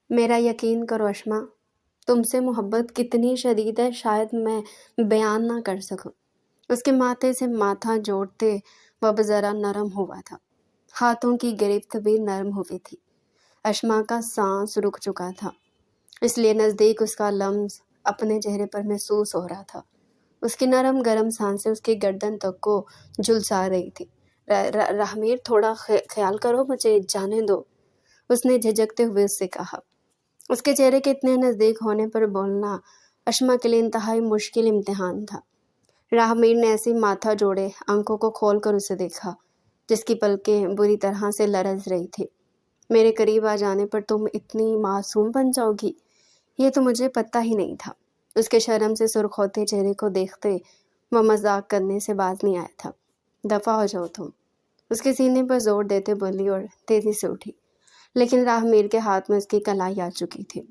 میرا یقین کرو اشما، تم سے محبت کتنی شدید ہے شاید میں بیان نہ کر سکوں۔ اس کے ماتھے سے ماتھا جوڑتے وہ اب ذرا نرم ہوا تھا، ہاتھوں کی گرفت بھی نرم ہوئی تھی۔ اشما کا سانس رک چکا تھا، اس لیے نزدیک اس کا لمس اپنے چہرے پر محسوس ہو رہا تھا۔ اس کی نرم گرم سانسیں اس کی گردن تک کو جھلسا رہی تھی۔ راہمیر تھوڑا خیال کرو، مجھے جانے دو، اس نے جھجکتے ہوئے اس سے کہا۔ اس کے چہرے کے اتنے نزدیک ہونے پر بولنا اشما کے لیے انتہائی مشکل امتحان تھا۔ راہمیر نے ایسی ماتھا جوڑے آنکھوں کو کھول کر اسے دیکھا جس کی پلکیں بری طرح سے لرز رہی تھی۔ میرے قریب آ جانے پر تم اتنی معصوم بن جاؤ گی، یہ تو مجھے پتہ ہی نہیں تھا۔ اس کے شرم سے سرخ ہوتے چہرے کو دیکھتے وہ مذاق کرنے سے باز نہیں آیا تھا۔ دفع ہو جاؤ تم، اس کے سینے پر زور دیتے بولی اور تیزی سے اٹھی۔ لیکن راہمیر کے ہاتھ میں اس کی کلائی آ چکی تھی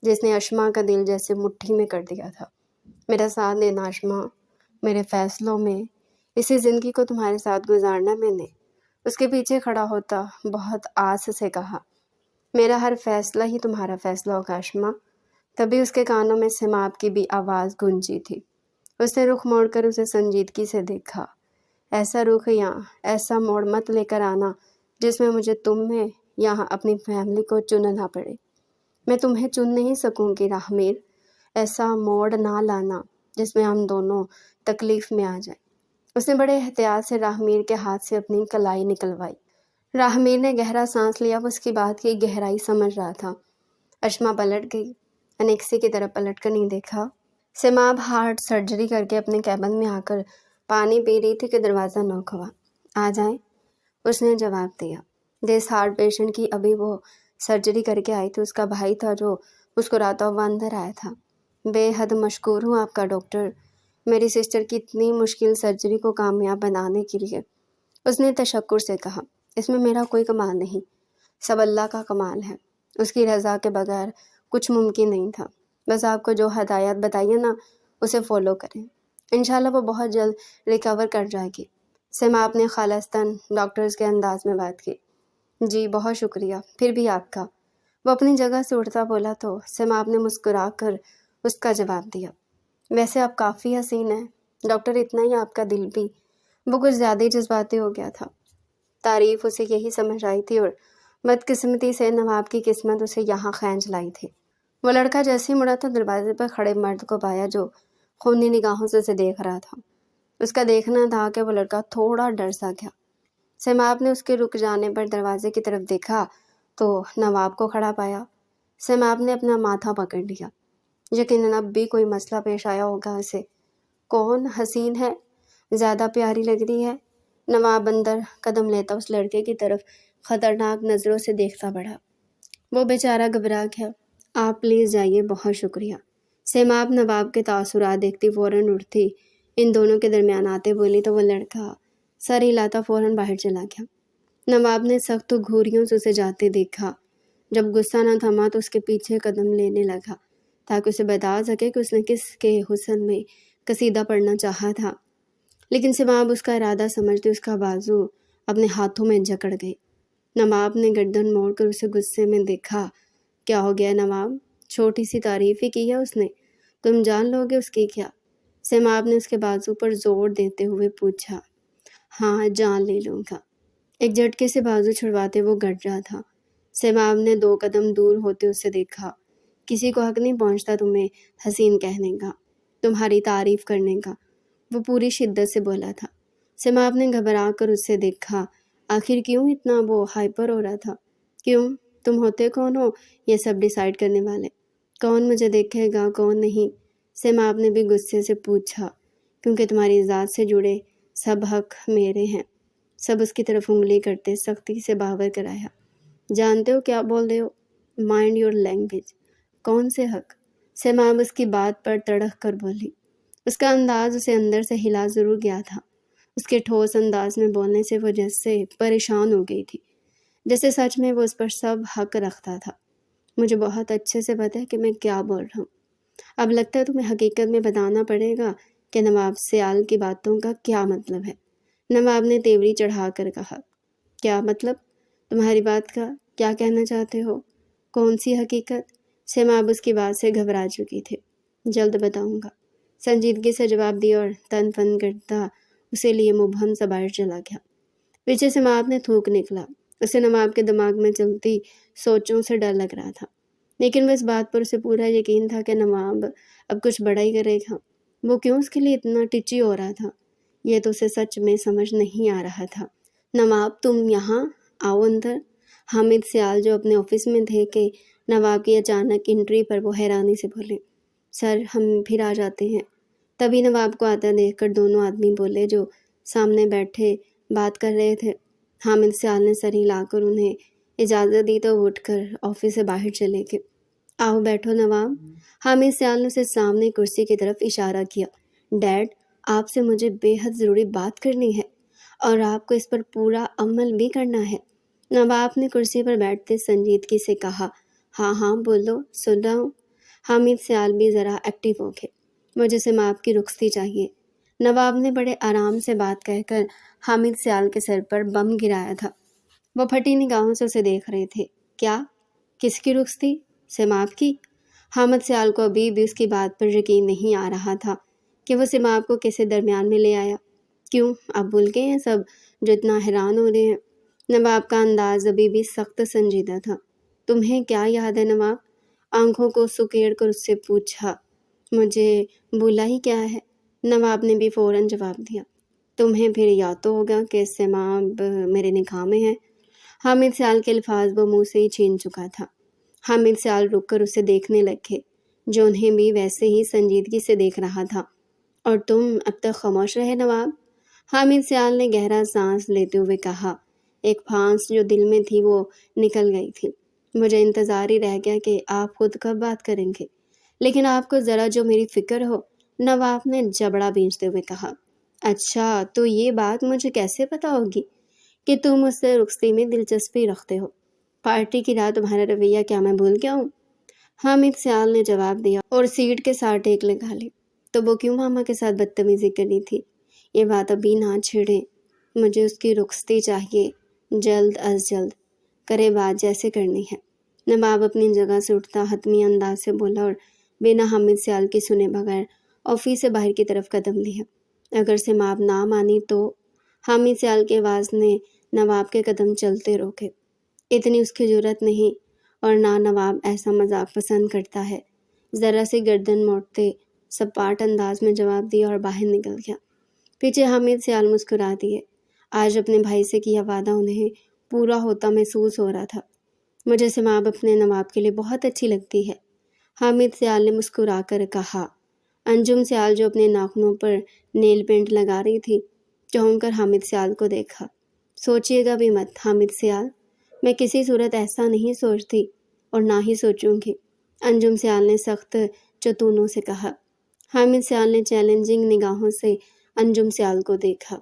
جس نے اشما کا دل جیسے مٹھی میں کر دیا تھا۔ میرا ساتھ دینا اشما، میرے فیصلوں میں، اسی زندگی کو تمہارے ساتھ گزارنا میں نے۔ اس کے پیچھے کھڑا ہوتا بہت آس سے کہا۔ میرا ہر فیصلہ ہی تمہارا فیصلہ ہوگا اشما۔ تبھی اس کے کانوں میں سماپ کی بھی آواز گونجی تھی۔ اس نے رخ موڑ کر اسے سنجیدگی سے دیکھا۔ ایسا رخ یا ایسا موڑ مت لے کر آنا جس میں مجھے تم میں یہاں اپنی فیملی کو چننا پڑے۔ میں تمہیں چن نہیں سکوں گی راہمیر۔ ایسا موڑ نہ لانا جس میں ہم دونوں تکلیف میں آ جائیں۔ اس نے بڑے احتیاط سے راہمیر کے ہاتھ سے اپنی کلائی نکلوائی۔ راہمیر نے گہرا سانس لیا، وہ اس کی بات کی گہرائی سمجھ رہا تھا۔ اشما پلٹ گئی، انیکسی کی طرف پلٹ کر نہیں دیکھا۔ سماب ہارٹ سرجری کر کے اپنے کیبن میں آ کر پانی پی رہی تھی کہ دروازہ نوک ہوا۔ آ جائیں، اس نے جواب دیا۔ جس ہارٹ پیشنٹ کی ابھی وہ سرجری کر کے آئی تھی اس کا بھائی تھا جو مسکراتا ہوا اندر آیا تھا۔ بے حد مشکور ہوں آپ کا ڈاکٹر، میری سسٹر کی اتنی مشکل سرجری کو کامیاب بنانے کے لیے، اس نے تشکر سے کہا۔ اس میں میرا کوئی کمال نہیں، سب اللہ کا کمال ہے۔ اس کی رضا کے بغیر کچھ ممکن نہیں تھا۔ بس آپ کو جو ہدایات بتائیے نا اسے فالو کریں، انشاءاللہ وہ بہت جلد ریکور کر جائے گی۔ سماپ نے خالصتاً ڈاکٹرز کے انداز میں بات کی۔ جی بہت شکریہ، پھر بھی آپ کا۔ وہ اپنی جگہ سے اٹھتا بولا تو سماپ نے مسکرا کر اس کا جواب دیا۔ ویسے آپ کافی حسین ہیں ڈاکٹر، اتنا ہی آپ کا دل بھی۔ وہ کچھ زیادہ ہی جذباتی ہو گیا تھا۔ تعریف اسے یہی سمجھ آئی تھی اور بدقسمتی سے نواب کی قسمت اسے یہاں کھینچ لائی تھی۔ وہ لڑکا جیسے ہی مڑا تو دروازے پر کھڑے مرد کو پایا جو خونی نگاہوں سے اسے دیکھ رہا تھا۔ اس کا دیکھنا تھا کہ وہ لڑکا تھوڑا ڈر سا گیا۔ سماپ نے اس کے رک جانے پر دروازے کی طرف دیکھا تو نواب کو کھڑا پایا۔ سماپ نے اپنا ماتھا پکڑ لیا، یقیناً اب بھی کوئی مسئلہ پیش آیا ہوگا اسے۔ کون حسین ہے، زیادہ پیاری لگ رہی ہے؟ نواب اندر قدم لیتا اس لڑکے کی طرف خطرناک نظروں سے دیکھتا بڑھا۔ وہ بیچارہ گھبرا گیا۔ آپ پلیز جائیے، بہت شکریہ۔ سماپ نواب کے تاثرات دیکھتی فوراً اٹھتی ان دونوں کے درمیان آتے بولی تو وہ لڑکا سر ہلاتا فوراً باہر چلا گیا۔ نواب نے سخت گھوریوں سے اسے جاتے دیکھا۔ جب غصہ نہ تھما تو اس کے پیچھے قدم لینے لگا تاکہ اسے بتا سکے کہ اس نے کس کے حسن میں قصیدہ پڑھنا چاہا تھا۔ لیکن سماب اس کا ارادہ سمجھتے اس کا بازو اپنے ہاتھوں میں جکڑ گئی۔ نواب نے گردن موڑ کر اسے غصے میں دیکھا۔ کیا ہو گیا نواب؟ چھوٹی سی تعریف ہی کی ہے اس نے، تم جان لو گے اس کی کیا؟ سماب نے اس کے بازو پر زور دیتے ہوئے پوچھا۔ ہاں جان لے لوں گا۔ ایک جھٹکے سے بازو چھڑواتے وہ گڑ رہا تھا۔ سماب نے 2 قدم دور ہوتے اسے دیکھا۔ کسی کو حق نہیں پہنچتا تمہیں حسین کہنے کا، تمہاری تعریف کرنے کا، وہ پوری شدت سے بولا تھا۔ سماب نے گھبرا کر اسے دیکھا۔ آخر کیوں اتنا وہ ہائپر ہو رہا تھا؟ کیوں؟ تم ہوتے کون ہو یہ سب ڈیسائیڈ کرنے والے؟ کون مجھے دیکھے گا کون نہیں؟ سماب نے بھی غصے سے پوچھا۔ کیونکہ تمہاری ذات سے جڑے سب حق میرے ہیں۔ سب اس کی طرف انگلی کرتے سختی سے باور کرایا۔ جانتے ہو کیا بول رہے ہو؟ Mind your language. کون سے حق؟ سماب اس کی بات پر تڑک کر بولی۔ اس کا انداز اسے اندر سے ہلا ضرور گیا تھا۔ اس کے ٹھوس انداز میں بولنے سے وہ جیسے پریشان ہو گئی تھی، جیسے سچ میں وہ اس پر سب حق رکھتا تھا۔ مجھے بہت اچھے سے پتہ ہے کہ میں کیا بول رہا ہوں۔ اب لگتا ہے تمہیں حقیقت میں بتانا پڑے گا کہ نواب سیال کی باتوں کا کیا مطلب ہے۔ نواب نے تیوری چڑھا کر کہا۔ کیا مطلب؟ تمہاری بات کا کیا کہنا چاہتے ہو؟ کون سی حقیقت؟ سیماب اس کی بات سے گھبرا چکی تھی۔ جلد بتاؤں گا، سنجیدگی سے جواب دیا اور تن پن کرتا اسے لیے مبہم سا باہر چلا گیا۔ پیچھے سیماب نے تھوک نکلا۔ اسے نواب کے دماغ میں چلتی سوچوں سے ڈر لگ رہا تھا، لیکن وہ اس بات پر اسے پورا یقین تھا کہ نواب اب کچھ بڑا ہی کرے گا۔ وہ کیوں اس کے لیے اتنا ٹچی ہو رہا تھا، یہ تو اسے سچ میں سمجھ نہیں آ رہا تھا۔ نواب تم یہاں آؤ اندر۔ حامد سیال جو اپنے آفس میں تھے کہ نواب کی اچانک انٹری پر وہ حیرانی سے بولے، سر ہم پھر آ جاتے ہیں۔ تبھی نواب کو آتا دیکھ کر دونوں آدمی بولے جو سامنے بیٹھے بات کر رہے تھے۔ حامد سیال نے سر ہلا کر انہیں اجازت دی تو وہ اٹھ کر آفس سے باہر چلے گئے۔ آؤ بیٹھو نواب۔ حامد سیال نے اسے سامنے کرسی کی طرف اشارہ کیا۔ ڈیڈ، آپ سے مجھے بے حد ضروری بات کرنی ہے اور آپ کو اس پر پورا عمل بھی کرنا ہے۔ نواب نے کرسی پر بیٹھتے سنجیدگی سے کہا۔ ہاں ہاں بولو، سن رہا ہوں۔ حامد سیال بھی ذرا ایکٹیو ہو گئے۔ مجھے سیماب کی رخصتی چاہیے۔ نواب نے بڑے آرام سے بات کہہ کر حامد سیال کے سر پر بم گرایا تھا۔ وہ پھٹی نگاہوں سے اسے دیکھ رہے تھے۔ کیا؟ کس کی رخصتی؟ سیماب کی؟ حامد سیال کو ابھی بھی اس کی بات پر یقین نہیں آ رہا تھا کہ وہ سیماب کو کیسے درمیان میں لے آیا۔ کیوں، آپ بھول گئے ہیں سب جو اتنا حیران ہو رہے ہیں؟ نواب کا انداز ابھی بھی سخت سنجیدہ تھا۔ تمہیں کیا یاد ہے نواب؟ آنکھوں کو سکیڑ کر اس سے پوچھا۔ مجھے بھولا ہی کیا ہے، نواب نے بھی فوراً جواب دیا۔ تمہیں پھر یاد تو ہوگا کہ سیماب میرے نکاح میں ہے۔ حامد سیال کے الفاظ وہ منہ سے ہی چھین چکا تھا۔ حامد سیال رک کر اسے دیکھنے لگے جو انہیں بھی ویسے ہی سنجیدگی سے دیکھ رہا تھا۔ اور تم اب تک خاموش رہے نواب؟ حامد سیال نے گہرا سانس لیتے ہوئے کہا۔ ایک پھانس جو دل میں تھی وہ نکل گئی تھی۔ مجھے انتظار ہی رہ گیا کہ آپ خود کب بات کریں گے، لیکن آپ کو ذرا جو میری فکر ہو، نواب نے جبڑا بھینچتے ہوئے کہا۔ اچھا تو یہ بات مجھے کیسے پتا ہوگی کہ تم اس سے رخصتی میں دلچسپی رکھتے ہو؟ پارٹی کی رات تمہارا رویہ کیا میں بھول گیا ہوں؟ حامد سیال نے جواب دیا اور سیٹ کے ساتھ ایک لگا لی۔ تو وہ کیوں ماما کے ساتھ بدتمیزی کرنی تھی؟ یہ بات ابھی نہ چھیڑیں، مجھے اس کی رخصتی چاہیے، جلد از جلد، کرے بات جیسے کرنی ہے۔ نواب اپنی جگہ سے اٹھتا حتمی انداز سے بولا اور بنا حامد سیال کی سنے بغیر آفس سے باہر کی طرف قدم لیا۔ اگر سیماب نہ مانی تو؟ حامد سیال کی آواز نے نواب کے قدم چلتے روکے۔ اتنی اس کی جرأت نہیں، اور نہ نواب ایسا مذاق پسند کرتا ہے۔ ذرا سی گردن موڑتے سپاٹ انداز میں جواب دیا اور باہر نکل گیا۔ پیچھے حامد سیال مسکرا دیے۔ آج اپنے بھائی سے کیا وعدہ انہیں پورا ہوتا محسوس ہو رہا تھا۔ مجھے سیماب اپنے نواب کے لیے بہت اچھی لگتی ہے، حامد سیال نے مسکرا کر کہا۔ انجم سیال جو اپنے ناخنوں پر نیل پینٹ لگا رہی تھی، چونک کر حامد سیال کو دیکھا۔ سوچیے گا بھی مت حامد سیال، میں کسی صورت ایسا نہیں سوچتی اور نہ ہی سوچوں گی، انجم سیال نے سخت چتونوں سے کہا۔ حامد سیال نے چیلنجنگ نگاہوں سے انجم سیال کو دیکھا۔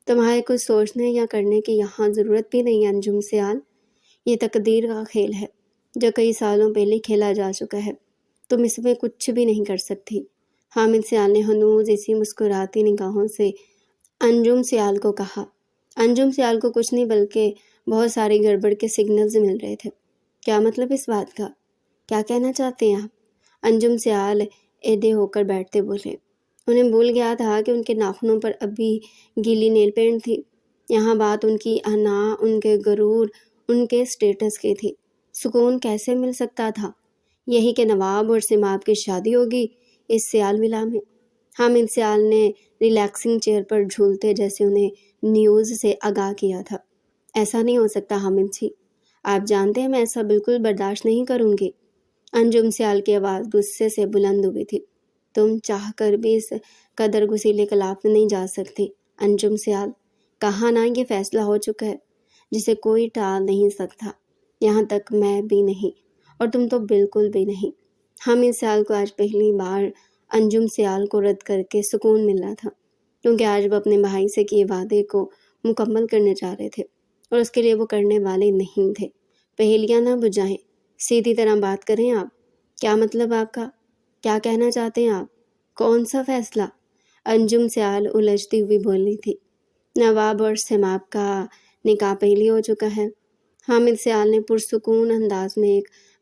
تمہارے کچھ سوچنے یا کرنے کی یہاں ضرورت بھی نہیں انجم سیال، یہ تقدیر کا کھیل ہے جو کئی سالوں پہلے کھیلا جا چکا ہے، تم اس میں کچھ بھی نہیں کر سکتی۔ حامد سیال نے ہنوز اسی مسکراتی نگاہوں سے انجم سیال کو کہا۔ انجم سیال کو کچھ نہیں بلکہ بہت ساری گڑبڑ کے سگنلز مل رہے تھے۔ کیا مطلب اس بات کا؟ کیا کہنا چاہتے ہیں آپ؟ انجم سیال ایدے ہو کر بیٹھتے بولے۔ انہیں بھول گیا تھا کہ ان کے ناخنوں پر ابھی گیلی نیل پینٹ تھی۔ یہاں بات ان کی انا، ان کے غرور، ان کے سٹیٹس کی تھی۔ سکون کیسے مل سکتا تھا؟ یہی کہ نواب اور سیماب کی شادی ہوگی اس سیال ولا میں۔ حامد سیال نے ریلیکسنگ چیئر پر جھولتے جیسے انہیں نیوز سے آگاہ کیا تھا۔ ایسا نہیں ہو سکتا حامد جی، آپ جانتے ہیں میں ایسا بالکل برداشت نہیں کروں گی۔ انجم سیال کی آواز غصے سے بلند ہوئی تھی۔ تم چاہ کر بھی اس قدر غسیلے خلاف نہیں جا سکتی انجم سیال، کہا نا یہ فیصلہ ہو چکا ہے جسے کوئی ٹال نہیں سکتا، یہاں تک میں بھی نہیں اور تم تو بالکل بھی نہیں۔ حامد سیال کو آج پہلی بار انجم سیال کو رد کر کے سکون مل رہا تھا، کیونکہ آج وہ اپنے بھائی سے کیے وعدے کو مکمل کرنے جا رہے تھے اور اس کے لیے وہ کرنے والے نہیں تھے۔ پہیلیاں نہ بجھائیں، سیدھی طرح بات کریں آپ، کیا مطلب آپ کا؟ کیا کہنا چاہتے ہیں آپ؟ کون سا فیصلہ؟ انجم سیال الجھتی ہوئی بولی تھی۔ نواب اور سیماب کا نکاح پہلی ہو چکا ہے، حامد سیال نے پرسکون انداز میں ایک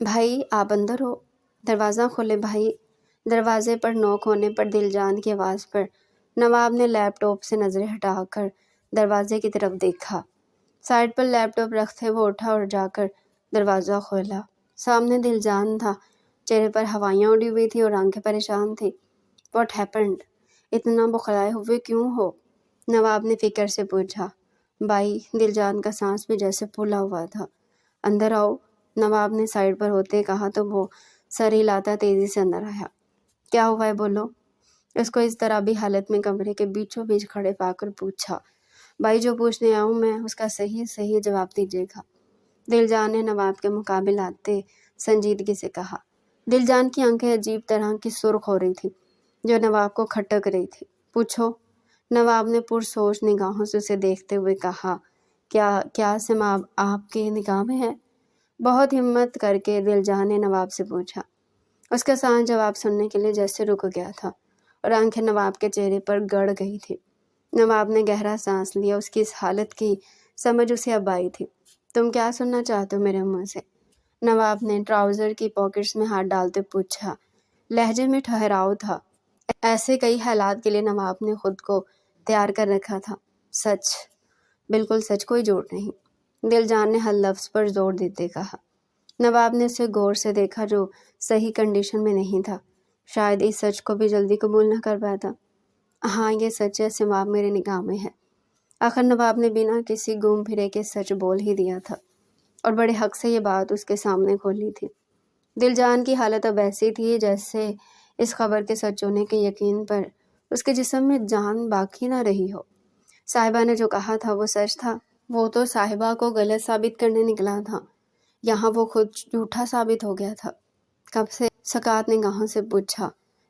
بھائی آپ اندر ہو؟ دروازہ کھولے بھائی۔ دروازے پر نوک ہونے پر دل جان کی آواز پر نواب نے لیپ ٹاپ سے نظریں ہٹا کر دروازے کی طرف دیکھا۔ سائڈ پر لیپ ٹاپ رکھتے وہ اٹھا اور جا کر دروازہ کھولا۔ سامنے دل جان تھا، چہرے پر ہوائیاں اڑی ہوئی تھی اور آنکھیں پریشان تھی۔ What happened? اتنا بخلائے ہوئے کیوں ہو؟ نواب نے فکر سے پوچھا۔ بھائی، دل جان کا سانس بھی جیسے پھولا ہوا تھا۔ اندر آؤ، نواب نے سائڈ پر ہوتے کہا تو وہ سر ہلاتا تیزی سے اندر آیا۔ کیا ہوا ہے بولو؟ اس کو اس طرح بھی حالت میں کمرے کے بیچوں بیچ کھڑے پا کر پوچھا۔ بھائی، جو پوچھنے آؤں میں اس کا صحیح جواب دیجیے گا، دل جان نے نواب کے مقابل آتے سنجیدگی سے کہا۔ دل جان کی آنکھیں عجیب طرح کی سرخ ہو رہی تھی جو نواب کو کھٹک رہی تھی۔ پوچھو، نواب نے پرسوچ نگاہوں سے اسے دیکھتے ہوئے کہا۔ کیا سماب آپ کے نگاہ میں ہے؟ بہت ہمت کر کے دل جان نے نواب سے پوچھا۔ اس کا سانس جواب سننے کے لیے جیسے رک گیا تھا اور آنکھیں نواب کے چہرے پر گڑ گئی تھی۔ نواب نے گہرا سانس لیا، اس کی اس حالت کی سمجھ اسے اب آئی تھی۔ تم کیا سننا چاہتے ہو میرے منہ سے؟ نواب نے ٹراؤزر کی پاکٹس میں ہاتھ ڈالتے پوچھا۔ لہجے میں ٹھہراؤ تھا۔ ایسے کئی حالات کے لیے نواب نے خود کو تیار کر رکھا تھا۔ سچ، بالکل سچ، کوئی جھوٹ نہیں، دل جان نے ہر لفظ پر زور دیتے کہا۔ نواب نے اسے غور سے دیکھا جو صحیح کنڈیشن میں نہیں تھا، شاید اس سچ کو بھی جلدی قبول نہ کر پاتا۔ ہاں، یہ سچ ہے، سماب میرے نگاہ میں ہے۔ آخر نواب نے بنا کسی گھوم پھرے کے سچ بول ہی دیا تھا اور بڑے حق سے یہ بات اس کے سامنے کھولی تھی۔ دل جان کی حالت اب ایسی تھی جیسے اس خبر کے سچ ہونے کے یقین پر اس کے جسم میں جان باقی نہ رہی ہو۔ صاحبہ نے جو کہا تھا وہ سچ تھا، وہ تو صاحبہ کو غلط ثابت کرنے نکلا تھا، یہاں وہ خود جھوٹا ثابت ہو گیا تھا۔ کب سے؟ سکات نگاہوں سے پوچھا۔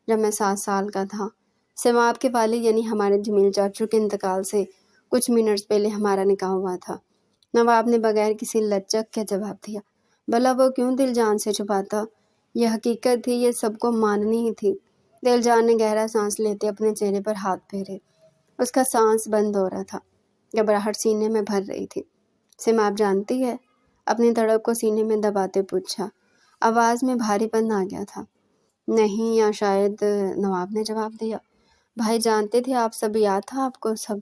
جب میں 7 سال کا تھا۔ سماب کے والد یعنی ہمارے جمیل چاچو کے انتقال سے کچھ منٹس پہلے ہمارا نکاح ہوا تھا، نواب نے بغیر کسی لچک کے جواب دیا۔ بھلا وہ کیوں دل جان سے چھپاتا؟ یہ حقیقت تھی، یہ سب کو ماننی ہی تھی۔ دل جان نے گہرا سانس لیتے اپنے چہرے پر ہاتھ پھیرے۔ اس کا سانس بند ہو رہا تھا، گھبراہٹ سینے میں بھر رہی تھی۔ سماب جانتی ہے؟ اپنی دھڑک کو سینے میں دباتے پوچھا۔ آواز میں بھاری پن آ گیا تھا۔ نہیں، یا شاید، نواب نے جواب دیا۔ بھائی جانتے تھے آپ سب، یاد تھا آپ کو سب؟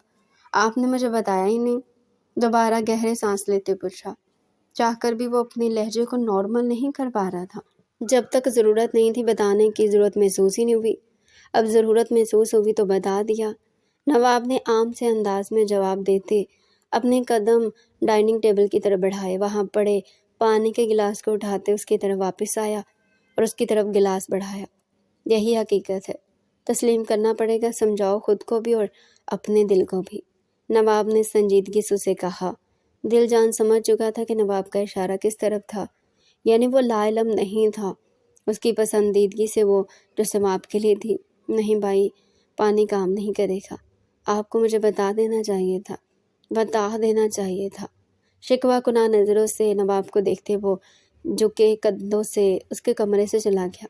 آپ نے مجھے بتایا ہی نہیں، دوبارہ گہرے سانس لیتے پوچھا۔ چاہ کر بھی وہ اپنی لہجے کو نارمل نہیں کر پا رہا تھا۔ جب تک ضرورت نہیں تھی بتانے کی، ضرورت محسوس ہی نہیں ہوئی، اب ضرورت محسوس ہوئی تو بتا دیا، نواب نے عام سے انداز میں جواب دیتے اپنے قدم ڈائننگ ٹیبل کی طرف بڑھائے، وہاں پڑے پانی کے گلاس کو اٹھاتے اس کی طرف واپس آیا اور اس کی طرف گلاس بڑھایا۔ یہی حقیقت ہے، تسلیم کرنا پڑے گا، سمجھاؤ خود کو بھی اور اپنے دل کو بھی، نواب نے سنجیدگی سے اسے کہا۔ دل جان سمجھ چکا تھا کہ نواب کا اشارہ کس طرف تھا، یعنی وہ لا علم نہیں تھا اس کی پسندیدگی سے، وہ جو سماب کے لیے تھی۔ نہیں بھائی، پانی کام نہیں کرے گا، آپ کو مجھے بتا دینا چاہیے تھا۔ شکوہ کناں نظروں سے نواب کو دیکھتے وہ جھکے قدوں سے اس کے کمرے سے چلا گیا۔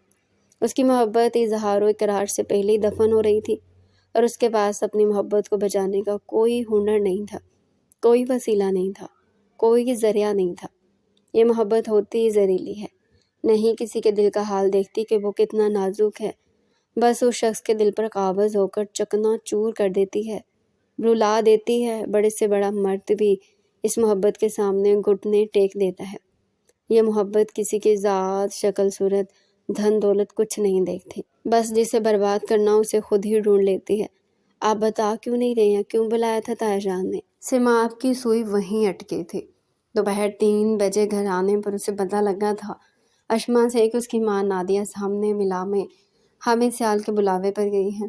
اس کی محبت اظہار و اقرار سے پہلے ہی دفن ہو رہی تھی اور اس کے پاس اپنی محبت کو بچانے کا کوئی ہنر نہیں تھا، کوئی وسیلہ نہیں تھا، کوئی ذریعہ نہیں تھا۔ یہ محبت ہوتی ہی زہریلی ہے، نہیں کسی کے دل کا حال دیکھتی کہ وہ کتنا نازک ہے، بس اس شخص کے دل پر قابض ہو کر چکنا چور کر دیتی ہے، رلا دیتی ہے۔ بڑے سے بڑا مرد بھی اس محبت کے سامنے گھٹنے ٹیک دیتا ہے۔ یہ محبت کسی کی ذات، شکل، صورت، دھن دولت کچھ نہیں دیکھتی، بس جسے برباد کرنا اسے خود ہی ڈھونڈ لیتی ہے۔ آپ بتا کیوں نہیں رہے ہیں؟ کیوں بلایا تھا تایا جان نے؟ سماب کی سوئی وہیں اٹکی تھی۔ دوپہر 3 بجے گھر آنے پر اسے پتہ لگا تھا اشما سے کہ اس کی ماں نادیہ سامنے ولا میں حامد سیال کے بلاوے پر گئی ہے۔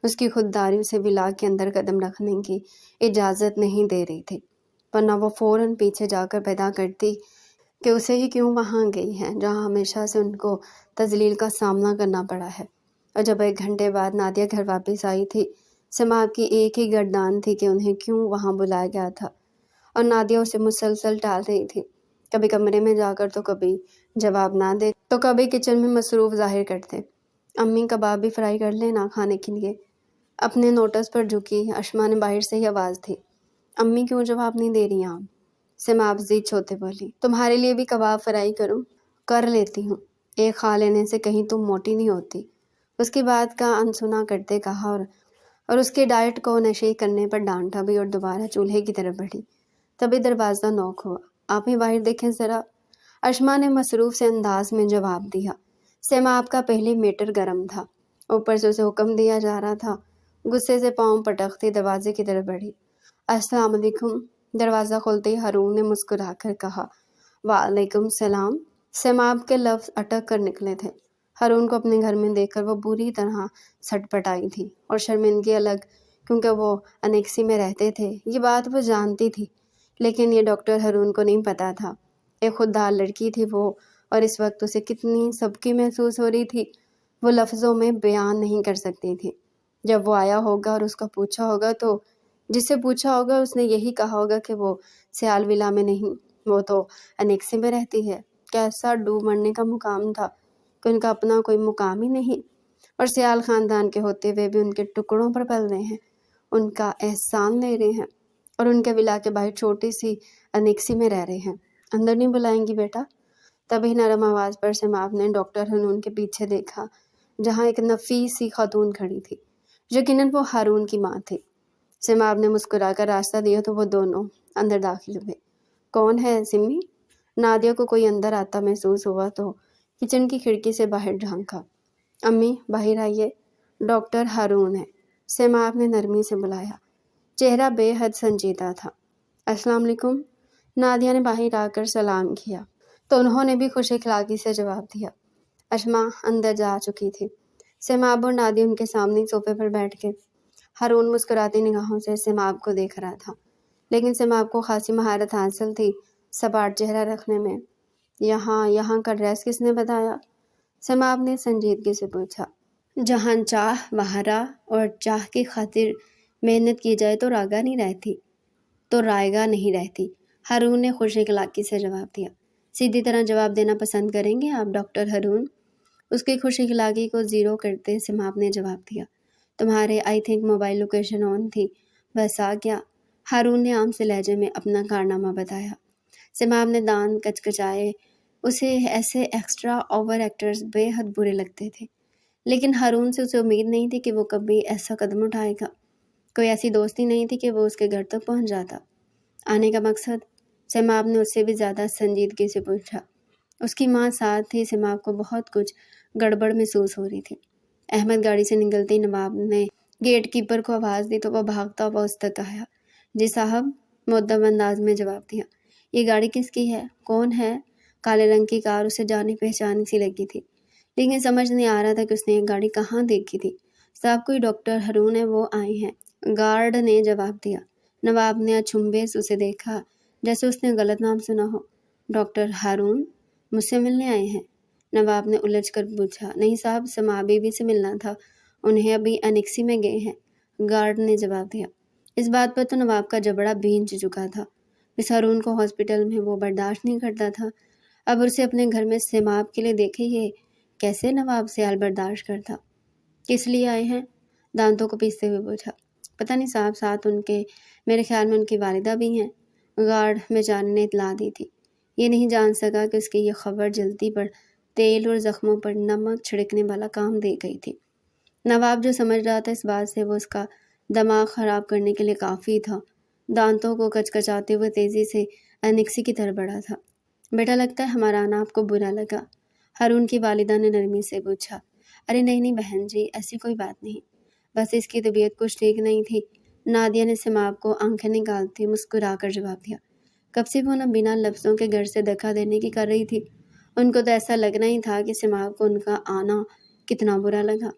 اس کی خودداری اسے ولا کے اندر قدم رکھنے کی اجازت نہیں دے رہی تھی، ورنہ وہ فوراً پیچھے جا کر پیدا کرتی کہ اسے ہی کیوں وہاں گئی ہے جہاں ہمیشہ سے ان کو تذلیل کا سامنا کرنا پڑا ہے۔ اور جب 1 گھنٹے بعد نادیہ گھر واپس آئی تھی، سماب کی ایک ہی گردان تھی کہ انہیں کیوں وہاں بلایا گیا تھا، اور نادیہ اسے مسلسل ٹال رہی تھی، کبھی کمرے میں جا کر تو کبھی جواب نہ دے تو کبھی کچن میں مصروف ظاہر کرتے۔ امی کباب بھی فرائی کر لینا کھانے کے لیے۔ اپنے نوٹس پر جھکی اشما نے باہر سے ہی آواز دی۔ امی کیوں جواب نہیں دے رہی آپ؟ سماب ضد چھوتے بولی۔ تمہارے لیے بھی کباب فرائی کروں؟ کر لیتی ہوں، ایک کھا لینے سے کہیں تم موٹی نہیں ہوتی۔ اس کی بات کا انسنا کرتے کہا اور اس کے ڈائٹ کو نشے کرنے پر ڈانٹا بھی اور دوبارہ چولہے کی طرف بڑھی۔ تبھی دروازہ نوک ہوا۔ آپ ہی باہر دیکھیں ذرا، اشما نے مصروف سے انداز میں جواب دیا۔ سیماب کا پہلے میٹر گرم تھا، اوپر سے اسے حکم دیا جا رہا تھا۔ غصے سے پاؤں پٹکتی دروازے کی طرف بڑھی۔ السلام علیکم۔ دروازہ کھولتے ہی ہارون نے مسکرا کر کہا، وعلیکم السلام۔ سیماب کے لفظ اٹک کر نکلے تھے۔ ہارون کو اپنے گھر میں دیکھ کر وہ بری طرح سٹ پٹائی تھی اور شرمندگی الگ، کیونکہ وہ انیکسی میں رہتے تھے۔ یہ بات وہ جانتی تھی، لیکن یہ ڈاکٹر ہارون کو نہیں پتا تھا۔ ایک خوددار لڑکی تھی وہ، اور اس وقت اسے کتنی سبکی محسوس ہو رہی تھی، وہ لفظوں میں بیان نہیں کر سکتی تھی۔ جب وہ آیا ہوگا اور اس کا پوچھا ہوگا تو جس سے پوچھا ہوگا اس نے یہی کہا ہوگا کہ وہ سیال ولا میں نہیں، وہ تو انیکسی میں رہتی ہے۔ کیسا ڈوب مرنے کا مقام تھا کہ ان کا اپنا کوئی مقام ہی نہیں، اور سیال خاندان کے ہوتے ہوئے بھی ان کے ٹکڑوں پر پل رہے ہیں، ان کا احسان لے رہے ہیں، اور ان کے ولا کے باہر چھوٹی سی انیکسی میں رہ رہے ہیں۔ اندر نہیں بلائیں گی بیٹا؟ تبھی نرم آواز پر سیماب نے ڈاکٹر ہنون کے پیچھے دیکھا، جہاں ایک نفیس سی خاتون کھڑی تھی۔ یقیناً وہ ہارون کی ماں تھی۔ سیماب نے مسکرا کر راستہ دیا تو وہ دونوں اندر داخل ہوئے۔ کون ہے سمی؟ نادیہ کو کوئی اندر آتا محسوس ہوا تو کچن کی کھڑکی سے باہر جھانکا۔ امی باہر آئیے، ڈاکٹر ہارون ہے، سیماب نے نرمی سے بلایا۔ چہرہ بے حد سنجیدہ تھا۔ السلام علیکم۔ نادیہ نے باہر آ کر سلام کیا تو انہوں نے بھی خوش اخلاقی سے جواب دیا۔ اشما اندر جا چکی تھی۔ سیماب اور نادیہ ان کے سامنے صوفے پر بیٹھ گئے۔ ہارون مسکراتی نگاہوں سے سیماب کو دیکھ رہا تھا، لیکن سیماب کو خاصی مہارت حاصل تھی سپاٹ چہرہ رکھنے میں۔ یہاں کا ڈریس کس نے بتایا؟ سیماب نے سنجیدگی سے پوچھا۔ جہاں چاہ وہاں اور چاہ کی خاطر محنت کی جائے تو رائگاں نہیں رہتی، ہارون نے خوش اخلاقی سے جواب دیا۔ سیدھی طرح جواب دینا پسند کریں گے آپ ڈاکٹر ہارون؟ اس کی خوش اخلاقی کو زیرو کرتے سیماب نے جواب دیا۔ تمہارے I think mobile location on تھی، بس آ گیا، ہارون نے عام سے لہجے میں اپنا کارنامہ بتایا۔ سیماب نے دانت کچکچائے، اسے ایسے ایکسٹرا اوور ایکٹرز بے حد برے لگتے تھے، لیکن ہارون سے اسے امید نہیں تھی کہ وہ کبھی ایسا قدم اٹھائے گا۔ کوئی ایسی دوستی نہیں تھی کہ وہ اس کے گھر تک پہنچ جاتا۔ آنے کا مقصد؟ سیماب نے اس سے بھی زیادہ سنجیدگی سے پوچھا۔ اس کی ماں ساتھ تھی، سیماب کو بہت کچھ گڑبڑ محسوس ہو رہی تھی۔ احمد گاڑی سے نکلتے ہی نواب نے گیٹ کیپر کو آواز دی تو وہ بھاگتا ہوا اس تک آیا۔ جی صاحب، مؤدب انداز میں جواب دیا۔ یہ گاڑی کس کی ہے؟ کون ہے؟ کالے رنگ کی کار اسے جانی پہچانی سی لگی تھی، لیکن سمجھ نہیں آ رہا تھا کہ اس نے یہ گاڑی کہاں دیکھی تھی۔ صاحب کوئی ڈاکٹر ہارون ہے، وہ آئے ہیں، گارڈ نے جواب دیا۔ نواب نے اچھمبے سے اسے دیکھا جیسے اس نے غلط نام سنا ہو۔ ڈاکٹر ہارون مجھ سے ملنے آئے ہیں؟ نواب نے الجھ کر پوچھا۔ نہیں صاحب، سما بیوی سے ملنا تھا، انہیں ابھی انیکسی میں گئے ہیں، گارڈ نے جواب دیا۔ اس بات پر تو نواب کا جبڑا بھینچ چکا تھا۔ اس ہارون کو ہاسپٹل میں وہ برداشت نہیں کرتا تھا، اب اسے اپنے گھر میں سیماب کے لیے دیکھے یہ کیسے نواب سیال برداشت کرتا۔ کس لیے آئے ہیں؟ دانتوں کو پیستے ہوئے پوچھا۔ پتہ نہیں صاحب، ساتھ ان کے میرے خیال میں ان کی والدہ بھی ہیں، گارڈ بیچارے نے اطلاع دی تھی۔ یہ نہیں جان سکا کہ اس کی یہ خبر جلدی پر تیل اور زخموں پر نمک چھڑکنے والا کام دے گئی تھی۔ نواب جو سمجھ رہا تھا اس بات سے وہ اس کا دماغ خراب کرنے کے لیے کافی تھا۔ دانتوں کو کچکچاتے ہوئے تیزی سے انیکسی کی طرف بڑھا تھا۔ بیٹا لگتا ہے ہمارا آنا آپ کو برا لگا، ہارون کی والدہ نے نرمی سے پوچھا۔ ارے نہیں بہن جی، ایسی کوئی بات نہیں، بس اس کی طبیعت کچھ ٹھیک نہیں تھی، نادیہ نے سیماب کو آنکھیں نکالتی مسکرا کر جواب دیا۔ کب سے وہ نہ بنا لفظوں کے گھر سے دھکا دینے کی کر رہی تھی۔ ان کو تو ایسا لگنا ہی تھا کہ سیماب کو ان کا آنا کتنا برا لگا۔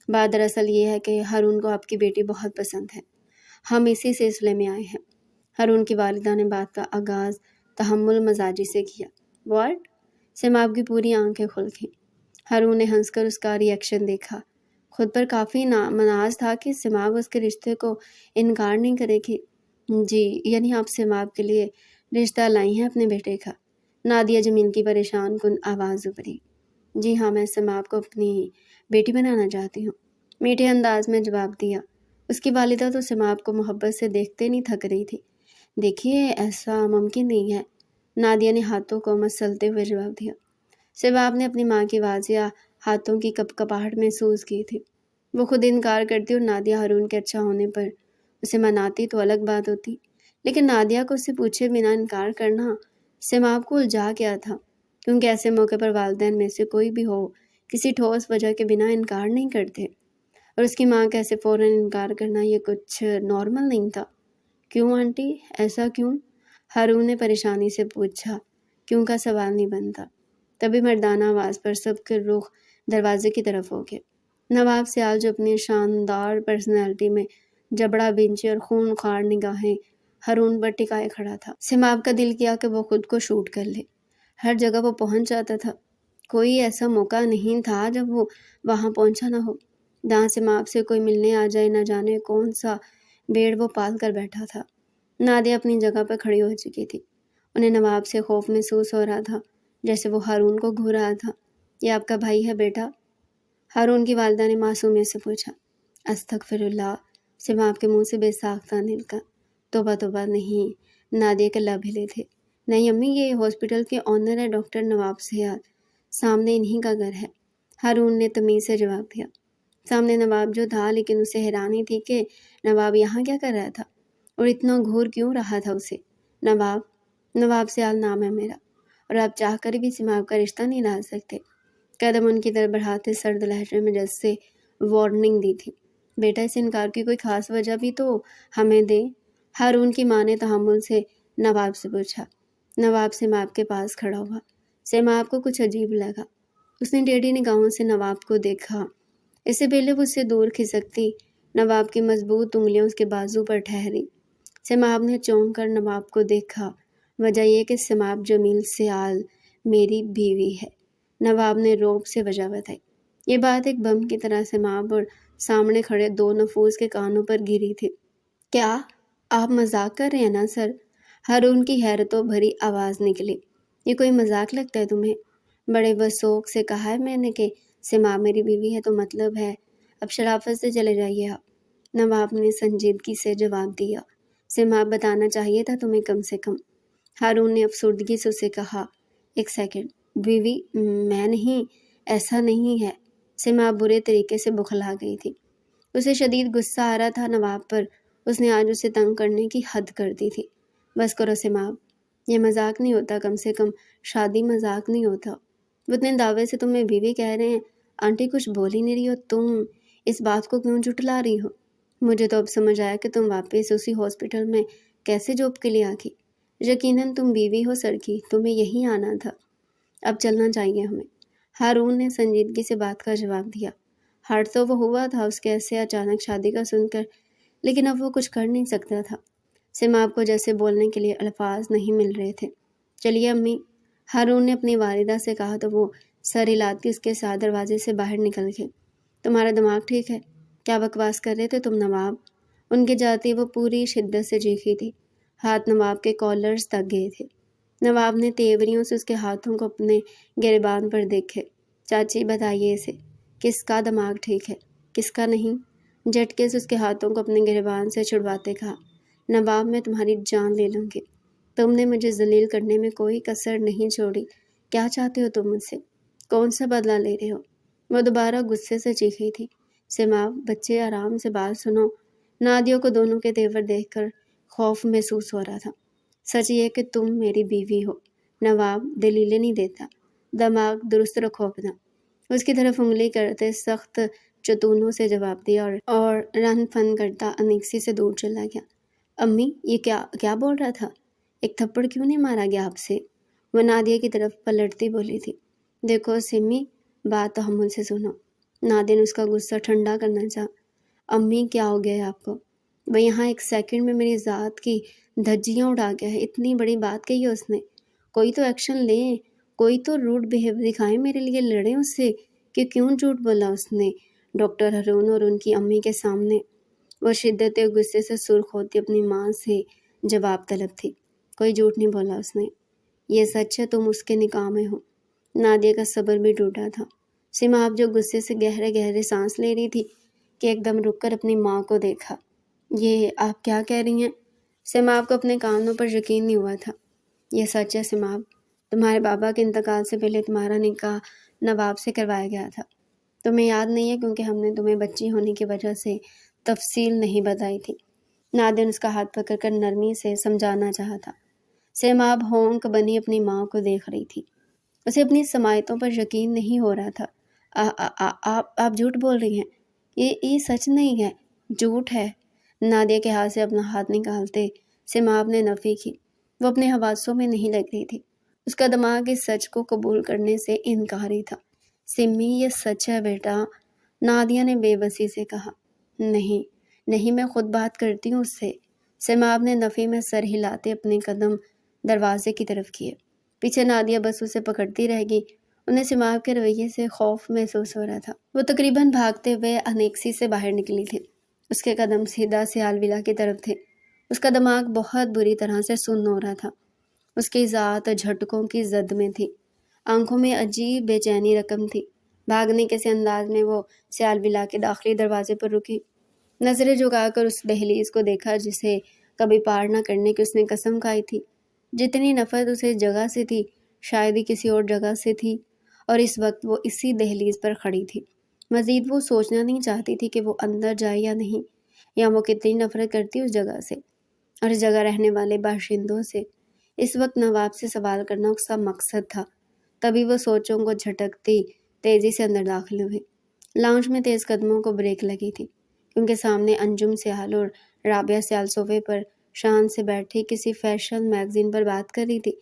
بات دراصل یہ ہے کہ ہارون کو آپ کی بیٹی بہت پسند ہے، ہم اسی سلسلے میں آئے ہیں۔ ہارون کی والدہ نے بات کا آغاز تحمل مزاجی سے کیا۔ واٹ؟ سیماب کی پوری آنکھیں کھل گئیں۔ ہارون نے ہنس کر اس کا ری ایکشن دیکھا۔ خود پر کافی مناز تھا کہ سیماب اس کے رشتے کو انکار نہیں کرے گی۔ جی، یعنی آپ سیماب کے لیے رشتہ لائی ہیں اپنے بیٹے کا؟ نادیہ زمین کی پریشان کن آواز ابھری۔ جی ہاں، میں سیماب کو اپنی بیٹی بنانا چاہتی ہوں، میٹھے انداز میں جواب دیا۔ اس کی والدہ تو سیماب کو محبت سے دیکھتے نہیں تھک رہی تھی۔ دیکھیے ایسا ممکن نہیں ہے، نادیہ نے ہاتھوں کو مسلتے ہوئے جواب دیا۔ سباب نے اپنی ماں کی واضح ہاتھوں کی کپکپاہٹ محسوس کی تھی۔ وہ خود انکار کرتی اور نادیہ ہارون کے اچھا ہونے پر اسے مناتی تو الگ بات ہوتی، لیکن نادیہ کو اس سے پوچھے بنا انکار کرنا سماب کو الجھا گیا تھا، کیونکہ ایسے موقع پر والدین میں سے کوئی بھی ہو کسی ٹھوس وجہ کے بنا انکار نہیں کرتے، اور اس کی ماں کا ایسے فوراً انکار کرنا یہ کچھ نارمل نہیں تھا۔ کیوں آنٹی، ایسا کیوں؟ ہارون نے پریشانی سے پوچھا۔ کیوں کا سوال نہیں بنتا۔ تبھی مردانہ آواز پر سب کے رخ دروازے کی طرف ہو گئے۔ نواب سیال جو اپنی شاندار پرسنالٹی میں جبڑا بینچی اور خون خوار نگاہیں ہارون پر ٹکائے کھڑا تھا، سماب کا دل کیا کہ وہ خود کو شوٹ کر لے۔ ہر جگہ وہ پہنچ جاتا تھا، کوئی ایسا موقع نہیں تھا جب وہ وہاں پہنچا نہ ہو۔ جہاں سماب سے کوئی ملنے آ جائے، نہ جانے کون سا بیڑ وہ پال کر بیٹھا تھا۔ نادیہ اپنی جگہ پر کھڑی ہو چکی تھی، انہیں نواب سے خوف محسوس ہو رہا تھا، جیسے وہ ہارون کو گھور رہا تھا۔ یہ آپ کا بھائی ہے بیٹا؟ ہارون کی والدہ نے معصومیت سے پوچھا۔ استغفر اللہ، سماب کے منہ سے بے ساختہ نکلا۔ توبہ توبہ، نہیں، نادیہ کے لب ہلے تھے۔ نہیں امی، یہ ہاسپٹل کے آنر ہے ڈاکٹر نواب سیال، سامنے انہی کا گھر ہے، ہارون نے تمیز سے جواب دیا۔ سامنے نواب جو تھا، لیکن اسے حیرانی تھی کہ نواب یہاں کیا کر رہا تھا اور اتنا گھور کیوں رہا تھا اسے۔ نواب سیال نام ہے میرا، اور آپ چاہ کر بھی سماب کا رشتہ نہیں لا سکتے۔ قدم ان کی طرف بڑھاتے سرد لہجے میں جیسے وارننگ دی تھی۔ بیٹا، اس انکار کی کوئی خاص وجہ بھی تو ہمیں دے، ہارون کی ماں نے تحمل سے نواب سے پوچھا۔ نواب سماب کے پاس کھڑا ہوا۔ سماب کو کچھ عجیب لگا، اس نے ٹیڑھی نگاہوں سے نواب کو دیکھا۔ اس سے پہلے وہ اس سے دور کھسکتی نواب کی مضبوط انگلیاں اس کے بازو پر ٹھہری۔ سماب نے چونک کر نواب کو دیکھا۔ وجہ یہ کہ سماب جمیل سیال میری بیوی ہے، نواب نے رعب سے وجہ بتائی۔ یہ بات ایک بم کی طرح سماب اور سامنے کھڑے دو نفوس کے کانوں پر گری تھی۔ کیا آپ مذاق کر رہے ہیں نا سر؟ ہارون کی حیرتوں بھری آواز نکلی۔ یہ کوئی مذاق لگتا ہے تمہیں؟ بڑے وثوق سے کہا ہے میں نے کہ سماب میری بیوی ہے، تو مطلب ہے اب شرافت سے چلے جائیے آپ، نواب نے سنجیدگی سے جواب دیا۔ سماب بتانا چاہیے تھا تمہیں کم سے کم، ہارون نے افسردگی سے اسے کہا۔ ایک سیکنڈ، بیوی میں نہیں، ایسا نہیں ہے۔ سماب برے طریقے سے بخلا گئی تھی، اسے شدید غصہ آ رہا تھا نواب پر، اس نے آج اسے تنگ کرنے کی حد کر دی تھی۔ بس کرو سماب، یہ مذاق نہیں ہوتا، کم سے کم شادی مذاق نہیں ہوتا۔ وہ اتنے دعوے سے تمہیں بیوی کہہ رہے ہیں، آنٹی کچھ بول ہی نہیں رہی ہو، تم اس بات کو کیوں جھٹلا رہی ہو؟ مجھے تو اب سمجھ آیا کہ تم واپس اسی ہاسپٹل میں کیسے جاب کے لیے آ گئی۔ یقیناً تم بیوی ہو سر کی، تمہیں یہیں آنا تھا، اب چلنا چاہیے ہمیں، ہارون نے سنجیدگی سے بات کا جواب دیا۔ ہارٹ تو وہ ہوا تھا اس کے ایسے اچانک شادی کا سن کر، لیکن اب وہ کچھ کر نہیں سکتا تھا۔ سماب کو جیسے بولنے کے لیے الفاظ نہیں مل رہے تھے۔ چلیے امی، ہارون نے اپنی والدہ سے کہا تو وہ سر ہلاتی اس کے ساتھ دروازے سے باہر نکل گئے۔ تمہارا دماغ ٹھیک ہے؟ کیا بکواس کر رہے تھے تم نواب؟ ان کے جاتے وہ پوری شدت سے چیخی تھی، ہاتھ نواب کے کالرز تک گئے تھے۔ نواب نے تیوریوں سے اس کے ہاتھوں کو اپنے گریبان پر دیکھے۔ چاچی بتائیے اسے، کس کا دماغ ٹھیک ہے، کس کا نہیں؟ جھٹکے سے اس کے ہاتھوں کو اپنے گریبان سے چھڑواتے کہا۔ نواب، میں تمہاری جان لے لوں گی، تم نے مجھے ذلیل کرنے میں کوئی کسر نہیں چھوڑی، کیا چاہتے ہو تم مجھ سے؟ کون سا بدلہ لے رہے ہو؟ وہ دوبارہ غصے سے چیخی تھی۔ سماب، بچے آرام سے بات سنو۔ نادیہ کو دونوں کے تیور دیکھ کر خوف محسوس ہو رہا تھا۔ سچ یہ کہ تم میری بیوی ہو، نواب دلیلیں نہیں دیتا، دماغ درست رکھو اپنا، اس کی طرف انگلی کرتے سخت چتونوں سے جواب دیا اور رن فن کرتا انیکسی سے دور چلا گیا۔ امی، یہ کیا بول رہا تھا؟ ایک تھپڑ کیوں نہیں مارا گیا آپ سے؟ وہ نادیہ کی طرف پلٹتی بولی تھی۔ دیکھو سمی، بات تحمل سے سنو، نادیہ نے اس کا غصہ ٹھنڈا کرنا چاہا۔ امی، کیا ہو گیا ہے آپ کو؟ وہ یہاں ایک سیکنڈ میں میری ذات کی دھجیاں اڑا گیا ہے، اتنی بڑی بات کہی ہے اس نے، کوئی تو ایکشن لیں، کوئی تو روڈ بیہیو دکھائیں، میرے لیے لڑیں اس سے کہ کیوں جھوٹ بولا اس نے ڈاکٹر ہارون اور ان کی امی کے سامنے۔ وہ شدت غصے سے سرخ ہوتی اپنی ماں سے جواب طلب تھی۔ کوئی جھوٹ نہیں بولا اس نے، یہ سچ ہے، تم اس کے نکاح میں ہو۔ نادیہ کا صبر بھی ٹوٹا تھا۔ سماب جو غصے سے گہرے گہرے سانس لے رہی تھی کہ ایک دم رک کر اپنی ماں کو دیکھا۔ یہ آپ کیا کہہ رہی ہیں؟ سماب کو اپنے کانوں پر یقین نہیں ہوا تھا۔ یہ سچ ہے سماب، تمہارے بابا کے انتقال سے پہلے تمہارا نکاح نواب سے کروایا گیا تھا۔ تمہیں یاد نہیں ہے کیونکہ ہم نے تمہیں بچی ہونے کی وجہ سے تفصیل نہیں بتائی تھی۔ نادیہ نے اس کا ہاتھ پکڑ کر نرمی سے سمجھانا چاہا تھا۔ سیماب ہونک بنی اپنی ماں کو دیکھ رہی تھی۔ اسے اپنی سماعتوں پر یقین نہیں ہو رہا تھا۔ آپ جھوٹ بول رہی ہیں، یہ سچ نہیں ہے، جھوٹ ہے۔ نادیہ کے ہاتھ سے اپنا ہاتھ نکالتے سیماب نے نفی کی۔ وہ اپنے حواسوں میں نہیں لگ رہی تھی۔ اس کا دماغ اس سچ کو قبول کرنے سے انکاری تھا۔ سمی، یہ سچ ہے بیٹا، نادیہ نے بے بسی سے کہا۔ نہیں، میں خود بات کرتی ہوں اس سے۔ سیماب نے نفی میں سر ہلاتے اپنے قدم دروازے کی طرف کیے۔ پیچھے نادیہ بس اسے پکڑتی رہ گئی۔ انہیں سیماب کے رویے سے خوف محسوس ہو رہا تھا۔ وہ تقریباً بھاگتے ہوئے انیکسی سے باہر نکلی تھی۔ اس کے قدم سیدھا سیال ولا کی طرف تھے۔ اس کا دماغ بہت بری طرح سے سن ہو رہا تھا۔ اس کی ذات جھٹکوں کی زد میں تھی۔ آنکھوں میں عجیب بے چینی رقم تھی۔ بھاگنے کے سے انداز میں وہ سیال ولا کے داخلی دروازے پر رکی۔ نظریں جھکا کر اس دہلیز کو دیکھا جسے کبھی پار نہ کرنے کی اس نے قسم کھائی تھی۔ جتنی نفرت اسے اس جگہ سے تھی شاید ہی کسی اور جگہ سے تھی، اور اس وقت وہ اسی دہلیز پر کھڑی تھی۔ مزید وہ سوچنا نہیں چاہتی تھی کہ وہ اندر جائے یا نہیں، یا وہ کتنی نفرت کرتی اس جگہ سے اور اس جگہ رہنے والے باشندوں سے۔ اس وقت نواب سے سوال کرنا اس کا مقصد تھا۔ تبھی وہ سوچوں کو جھٹکتی تیزی سے اندر داخل ہوئی۔ لاؤنج میں تیز قدموں کو بریک لگی تھی کیونکہ سامنے انجم سیال اور رابعہ سیال صوفے پر شان سے بیٹھی کسی فیشن میگزین پر بات کر رہی تھی۔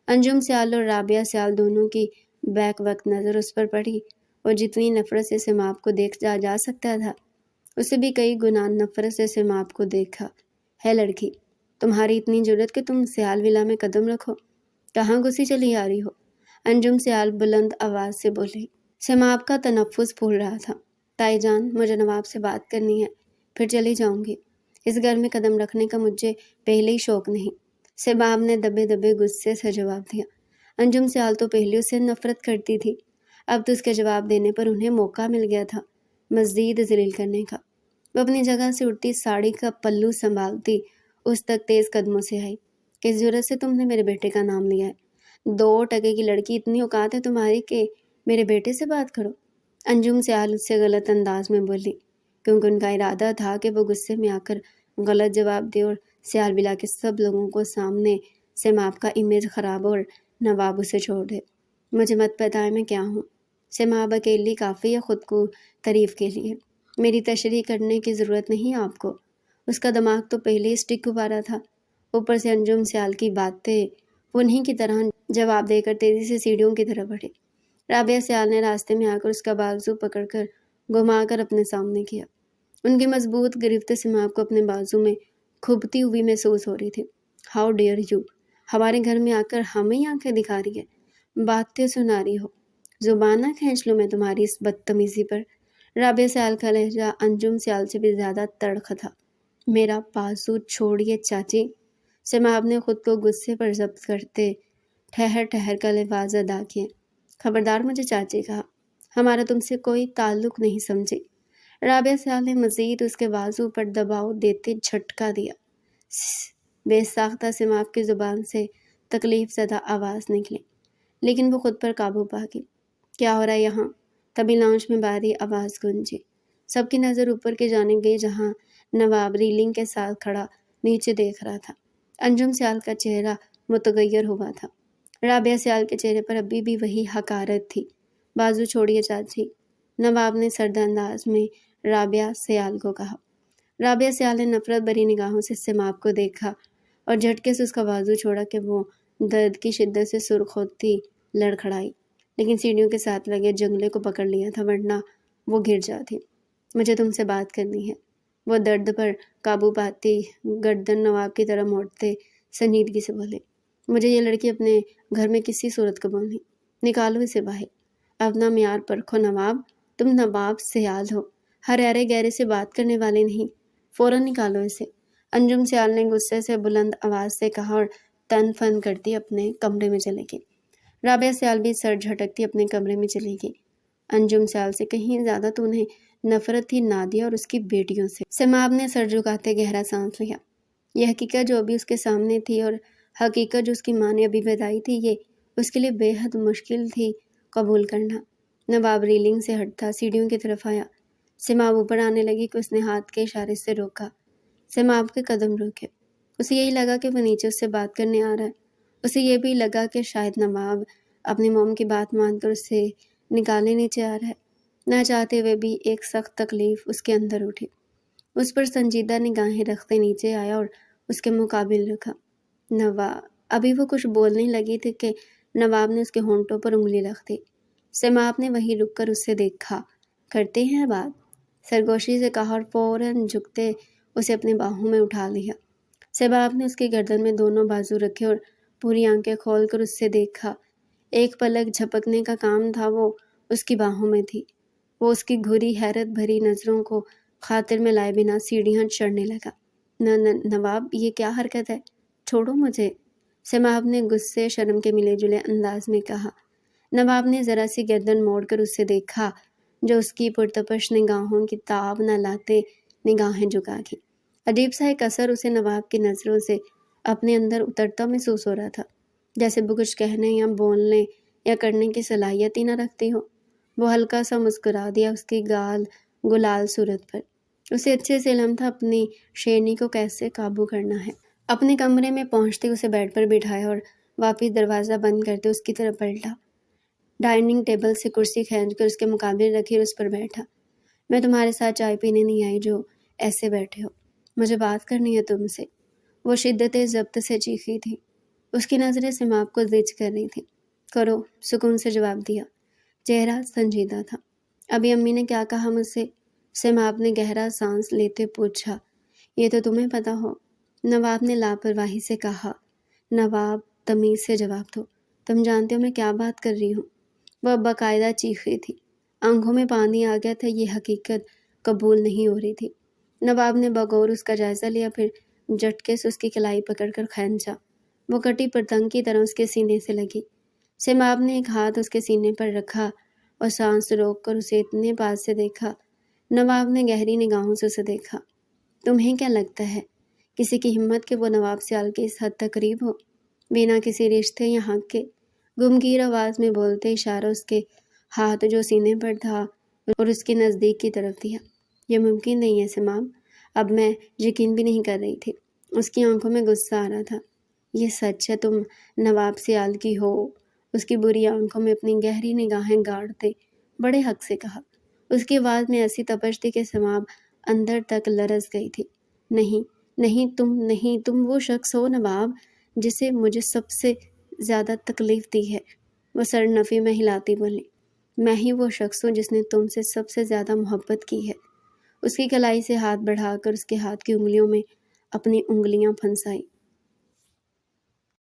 انجم سیال اور رابعہ سیال دونوں کی بیک وقت نظر اس پر پڑی اور جتنی نفرت سے سیماب کو دیکھا جا سکتا تھا اسے بھی کئی گنا نفرت سے سیماب کو دیکھا۔ ہے لڑکی، تمہاری اتنی جرت کہ تم سیال ولا میں قدم رکھو، کہاں گھسی چلی آ رہی ہو؟ انجم سیال بلند آواز سے بولی۔ سیماب کا تنفس پھول رہا تھا۔ تائی جان، مجھے نواب سے بات کرنی ہے، پھر چلی جاؤں گی۔ اس گھر میں قدم رکھنے کا مجھے پہلے ہی شوق نہیں، سیماب نے دبے دبے غصے سے جواب دیا۔ انجم سیال تو پہلے اس سے نفرت کرتی تھی، اب تو اس کے جواب دینے پر انہیں موقع مل گیا تھا مزید ذلیل کرنے کا۔ وہ اپنی جگہ سے اٹھتی ساڑی کا پلو سنبھالتی اس تک تیز قدموں سے آئی۔ کس جرت سے تم نے میرے بیٹے کا نام لیا ہے؟ 2 ٹکے کی لڑکی، اتنی اوقات ہے تمہاری کہ میرے بیٹے سے بات کرو؟ انجم سیال اس سے غلط انداز میں بولی کیونکہ ان کا ارادہ تھا کہ وہ غصے میں آ کر غلط جواب دے اور سیال ولا کے سب لوگوں کو سامنے سیماب کا امیج خراب اور نواب اسے چھوڑ دے۔ مجھے مت بتائے میں کیا ہوں، سیماب اکیلی کافی ہے خود کو تعریف کے لیے، میری تشریح کرنے کی ضرورت نہیں آپ کو۔ اس کا دماغ تو پہلے ہی سٹک ہوا رہا تھا، اوپر سے انجم سیال کی باتیں انہیں کی طرح جواب دے کر تیزی سے سیڑھیوں کی طرف بڑھے۔ رابعہ سیال نے راستے میں آ کر اس کا بازو پکڑ کر گھما کر اپنے سامنے کیا۔ ان کی مضبوط گرفت سیماب کو اپنے بازو میں کھبتی ہوئی محسوس ہو رہی تھی۔ ہاؤ ڈیئر یو، ہمارے گھر میں آ کر ہمیں ہی آنکھیں دکھا رہی ہے، باتیں سنا رہی ہو، زبان نہ کھینچ لوں میں تمہاری اس بدتمیزی پر۔ رابعہ سیال کا لہجہ انجم سیال سے بھی زیادہ تڑخ تھا۔ میرا بازو چھوڑیے چاچی، سیماب نے خود کو غصے پر ضبط کرتے ٹھہر کر الفاظ ادا کیے۔ خبردار مجھے چاچی کہا، ہمارا تم سے کوئی تعلق نہیں سمجھی۔ رابعہ سیال نے مزید اس کے بازو پر دباؤ دیتے جھٹکا دیا۔ بے ساختہ سیماب کی زبان سے تکلیف زدہ آواز نکلی، لیکن وہ خود پر قابو پا گئی۔ کیا ہو رہا ہے یہاں؟ تبھی لاؤنج میں بھاری آواز گونجی۔ سب کی نظر اوپر کی جانب گئی جہاں نواب ریلنگ کے ساتھ کھڑا نیچے دیکھ رہا تھا۔ انجم سیال کا چہرہ متغیر ہوا تھا۔ رابعہ سیال کے چہرے پر ابھی بھی وہی حقارت تھی۔ بازو چھوڑیے چاچی، نواب نے سرد انداز میں رابعہ سیال کو کہا۔ رابعہ سیال نے نفرت بھری نگاہوں سے سیماب کو دیکھا اور جھٹکے سے اس کا بازو چھوڑا کہ وہ درد کی شدت سے سرخ ہوتی لڑکھڑائی، لیکن سیڑھیوں کے ساتھ لگے جنگلے کو پکڑ لیا تھا ورنہ وہ گر جاتی۔ مجھے تم سے بات کرنی ہے، وہ درد پر قابو پاتی گردن نواب کی طرف موڑتے سنجیدگی سے بولے۔ مجھے یہ لڑکی اپنے گھر میں کسی صورت قبول نہیں، نکالو اسے باہر۔ اپنا معیار پرکھو نواب، تم نواب سیال ہو، ہرے گہرے سے بات کرنے والے نہیں، فوراً نکالو اسے۔ انجم سیال نے غصے سے بلند آواز سے کہا اور تن فن کرتی اپنے کمرے میں چلے گئی۔ رابعہ سیال بھی سر جھٹکتی اپنے کمرے میں چلی گئی۔ انجم سیال سے کہیں زیادہ تو انہیں نفرت تھی نادیہ اور اس کی بیٹیوں سے۔ سیماب نے سر جھکاتے گہرا سانس لیا۔ یہ حقیقت جو ابھی اس کے سامنے تھی اور حقیقت جو اس کی ماں نے ابھی بتائی تھی، یہ اس کے لیے بے حد مشکل تھی قبول کرنا۔ نواب ریلنگ سے ہٹتا سیڑھیوں کی طرف آیا۔ سماب اوپر آنے لگی کہ اس نے ہاتھ کے اشارے سے روکا۔ سماب کے قدم روکے۔ اسے یہی لگا کہ وہ نیچے اس سے بات کرنے آ رہا ہے۔ اسے یہ بھی لگا کہ شاید نواب اپنی موم کی بات مان کر اسے نکالنے نیچے آ رہا ہے۔ نہ چاہتے ہوئے بھی ایک سخت تکلیف اس کے اندر اٹھی۔ اس پر سنجیدہ نگاہیں رکھتے نیچے آیا اور اس کے مقابل رکھا۔ نواب، ابھی وہ کچھ بولنے لگی تھی کہ نواب نے اس کے ہونٹوں پر انگلی رکھ دی۔ سماب نے وہیں رک کر اسے دیکھا۔ کرتے ہیں بات، سرگوشی سے کہا اور فوراً جھکتے اسے اپنی باہوں میں اٹھا لیا۔ سماب نے اس کی گردن میں دونوں بازو رکھے اور پوری آنکھیں کھول کر اس سے دیکھا۔ ایک پلک جھپکنے کا کام تھا، وہ اس کی باہوں میں تھی۔ وہ اس کی گھری حیرت بھری نظروں کو خاطر میں لائے بنا سیڑھیاں چڑھنے لگا۔ نواب، یہ کیا حرکت ہے؟ چھوڑو مجھے، سماب نے غصے شرم کے ملے جلے انداز میں کہا۔ نواب نے ذرا سی گردن موڑ کر اسے دیکھا، جو اس کی پرتپش نگاہوں کی تاب نہ لاتے نگاہیں جھکا گئی۔ عجیب سا ایک اثر اسے نواب کی نظروں سے اپنے اندر اترتا محسوس ہو رہا تھا، جیسے وہ کچھ کہنے یا بولنے یا کرنے کی صلاحیت ہی نہ رکھتی ہو۔ وہ ہلکا سا مسکرا دیا اس کی گال گلال صورت پر۔ اسے اچھے سے علم تھا اپنی شیرنی کو کیسے قابو کرنا ہے۔ اپنے کمرے میں پہنچتے اسے بیڈ پر بٹھایا اور واپس دروازہ بند کرتے اس کی طرف پلٹا۔ ڈائننگ ٹیبل سے کرسی کھینچ کر اس کے مقابل رکھی اور اس پر بیٹھا۔ میں تمہارے ساتھ چائے پینے نہیں آئی جو ایسے بیٹھے ہو، مجھے بات کرنی ہے تم سے۔ وہ شدت ضبط سے چیخی تھی۔ اس کی نظریں سماب کو زج کر رہی تھی۔ کرو، سکون سے جواب دیا۔ چہرہ سنجیدہ تھا۔ ابھی امی نے کیا کہا مجھ سے؟ سماب نے گہرا سانس لیتے پوچھا۔ یہ تو تمہیں پتہ ہو، نواب نے لاپرواہی سے کہا۔ نواب، تمیز سے جواب دو، تم جانتے ہو میں کیا بات کر رہی ہوں؟ وہ باقاعدہ چیخی تھی۔ آنکھوں میں پانی آ گیا تھا، یہ حقیقت قبول نہیں ہو رہی تھی۔ نواب نے بغور اس کا جائزہ لیا، پھر جھٹکے سے اس کی کلائی پکڑ کر کھینچا۔ وہ کٹی پتنگ کی طرح اس کے سینے سے لگی۔ سماب نے ایک ہاتھ اس کے سینے پر رکھا اور سانس روک کر اسے اتنے پاس سے دیکھا۔ نواب نے گہری نگاہوں سے اسے دیکھا۔ تمہیں کیا لگتا ہے کسی کی ہمت کہ وہ نواب سیال کے اس حد تک قریب ہو، بنا کسی رشتے یا حق کے؟ گمگیر آواز میں بولتے اشارہ اس کے ہاتھ جو سینے پر تھا اور اس کے نزدیک کی طرف دیا۔ یہ ممکن نہیں ہے سماب، اب میں یقین بھی نہیں کر رہی تھی۔ اس کی آنکھوں میں غصہ آ رہا تھا۔ یہ سچ ہے، تم نواب سیال کی ہو؟ اس کی بری آنکھوں میں اپنی گہری نگاہیں گاڑتے بڑے حق سے کہا۔ اس کی آواز میں ایسی تپش تھی کہ سماب اندر تک لرز گئی تھی۔ نہیں نہیں، تم وہ شخص ہو نواب جسے مجھے سب سے زیادہ تکلیف دی ہے۔ وہ سر نفی میں ہلاتی بولی۔ میں ہی وہ شخص ہوں جس نے تم سے سب سے زیادہ محبت کی ہے۔ اس کی کلائی سے ہاتھ بڑھا کر اس کے ہاتھ کی انگلیوں میں اپنی انگلیاں پھنسائی۔